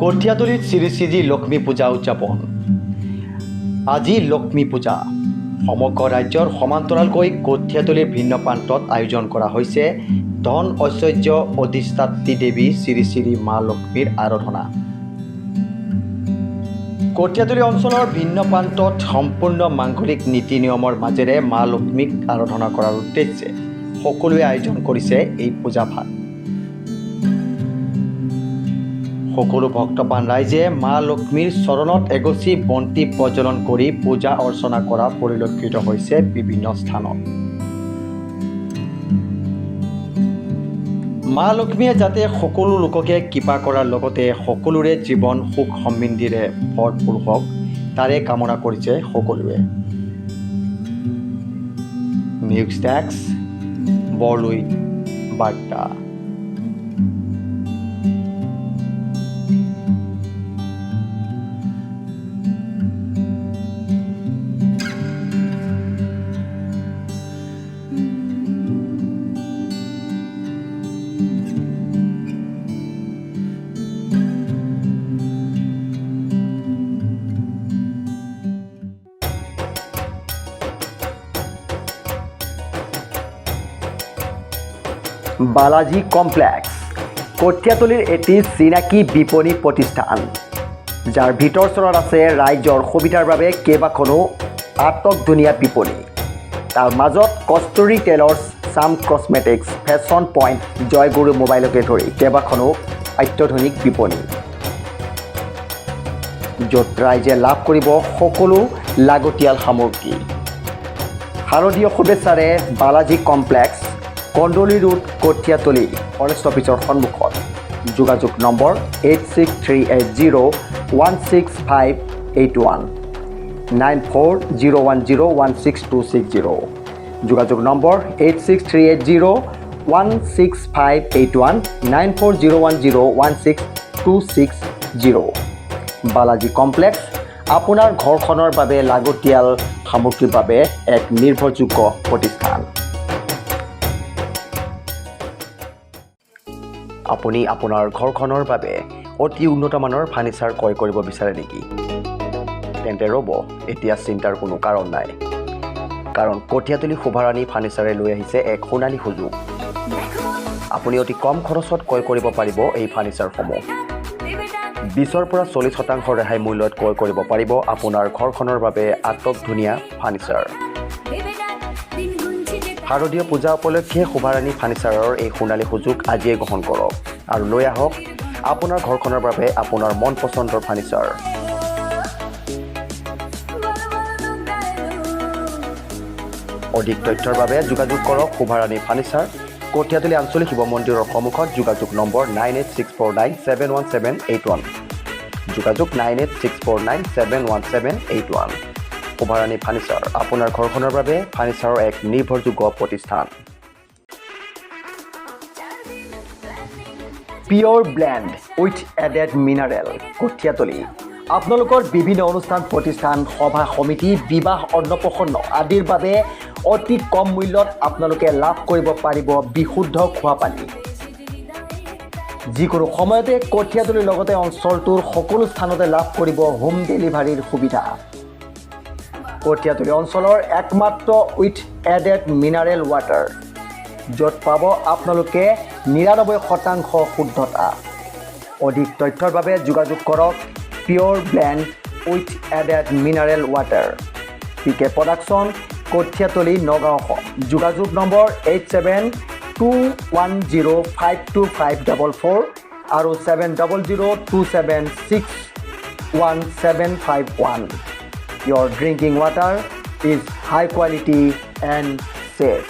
কঠীয়াতলীত শ্ৰী শ্ৰী লক্ষ্মী পূজা উদযাপন। আজি লক্ষ্মী পূজা। সমগ্ৰ ৰাজ্যৰ সমান্তৰালকৈ কঠীয়াতলীৰ ভিন্ন প্ৰান্তত আয়োজন কৰা হৈছে ধন ঐশ্বৰ্য অধিষ্ঠাত্ৰী দেৱী শ্ৰী শ্ৰী মা লক্ষ্মীৰ আৰাধনা। কঠীয়াতলী অঞ্চলৰ ভিন্ন প্ৰান্তত সম্পূৰ্ণ মাংগলিক নীতি নিয়মৰ মাজেৰে মা লক্ষ্মীক আৰাধনা কৰাৰ উদ্দেশ্যে সকলোৱে আয়োজন কৰিছে এই পূজা ভাগ। সকলো ভক্তপ্ৰাণ ৰাইজে মা লক্ষ্মীৰ চৰণত এগছি বন্তি প্ৰজ্বলন কৰি পূজা অৰ্চনা কৰা পৰিলক্ষিত হৈছে বিভিন্ন স্থানত। মা লক্ষ্মীয়ে যাতে সকলো লোককে কৃপা কৰাৰ লগতে সকলোৰে জীৱন সুখ সমৃদ্ধিৰে ভৰপূৰ হওক তাৰে কামনা কৰিছে সকলোৱে। নিউজ ডেস্ক, বৰলুইত বাৰ্তা। বালাজী কমপ্লেক্স কঠীয়াতলীৰ এটি চিনাকি বিপণী প্ৰতিষ্ঠান, যাৰ ভিতৰচৰত আছে ৰাইজৰ সুবিধাৰ বাবে কেইবাখনো আটকধুনীয়া বিপণী। তাৰ মাজত কস্তুৰী টেইলৰ্ছ, চাম কছমেটিক্স, ফেশ্বন পইণ্ট, জয়গুৰু মোবাইলকে ধৰি কেইবাখনো অত্যাধুনিক বিপণী, য'ত ৰাইজে লাভ কৰিব সকলো লাগতিয়াল সামগ্ৰী। শাৰদীয় শুভেচ্ছাৰে Balaji complex, Kandali road, Kathiatoli, forest অফিচৰ সন্মুখত। যোগাযোগ নম্বৰ 8638016581, 9401016260। যোগাযোগ নম্বৰ 8638016581, 9401016260। বালাজী কমপ্লেক্স আপোনাৰ ঘৰখনৰ বাবে লাগতিয়াল সামগ্ৰীৰ বাবে এক নিৰ্ভৰযোগ্য প্ৰতিষ্ঠান। আপুনি আপোনাৰ ঘৰখনৰ বাবে অতি উন্নতমানৰ ফাৰ্নিচাৰ ক্ৰয় কৰিব বিচাৰে নেকি? তেন্তে ৰ'ব, এতিয়া চিন্তাৰ কোনো কাৰণ নাই, কাৰণ কঠীয়াতলী শোভাৰাণী ফাৰ্নিচাৰে লৈ আহিছে এক সোণালী সুযোগ। আপুনি অতি কম খৰচত ক্ৰয় কৰিব পাৰিব এই ফাৰ্নিচাৰসমূহ। 20ৰ পৰা 40% ৰেহাই মূল্যত ক্ৰয় কৰিব পাৰিব আপোনাৰ ঘৰখনৰ বাবে আটকধুনীয়া ফাৰ্নিচাৰ। শাৰদীয় পূজা উপলক্ষে শোভাৰাণী ফাৰ্নিচাৰৰ এই সোণালী সুযোগ আজিয়ে গ্ৰহণ কৰক আৰু লৈ আহক আপোনাৰ ঘৰখনৰ বাবে আপোনাৰ মন পচন্দৰ ফাৰ্নিচাৰ। অধিক তথ্যৰ বাবে যোগাযোগ কৰক শোভাৰাণী ফাৰ্নিচাৰ, কঠীয়াতলী আঞ্চলিক শিৱ মন্দিৰৰ সন্মুখত। যোগাযোগ নম্বৰ 9864971781, যোগাযোগ 9864971781। শোভাৰাণী ফাৰ্নিচাৰ আপোনাৰ ঘৰখনৰ বাবে ফাৰ্নিচাৰৰ এক নিৰ্ভৰযোগ্য প্ৰতিষ্ঠান। Pure blend with added mineral, Kathiatoli. আপোনালোকৰ বিভিন্ন অনুষ্ঠান প্ৰতিষ্ঠান, সভা সমিতি, বিবাহ, অন্নপ্ৰসন্ন আদিৰ বাবে অতি কম মূল্যত আপোনালোকে লাভ কৰিব পাৰিব বিশুদ্ধ খোৱা পানী। যিকোনো সময়তে কঠীয়াতলীৰ লগতে অঞ্চলটোৰ সকলো স্থানতে লাভ কৰিব হোম ডেলিভাৰীৰ সুবিধা। কঠীয়াতলী অঞ্চলৰ একমাত্ৰ উইথ এডেড মিনাৰেল ৱাটাৰ, য'ত পাব আপোনালোকে 99% শুদ্ধতা। অধিক তথ্যৰ বাবে যোগাযোগ কৰক pure blend with added mineral water, PK production, Kathiatoli, Nagaon. যোগাযোগ নম্বৰ 8721052544 আৰু 7002761751। Your drinking water is high quality and safe.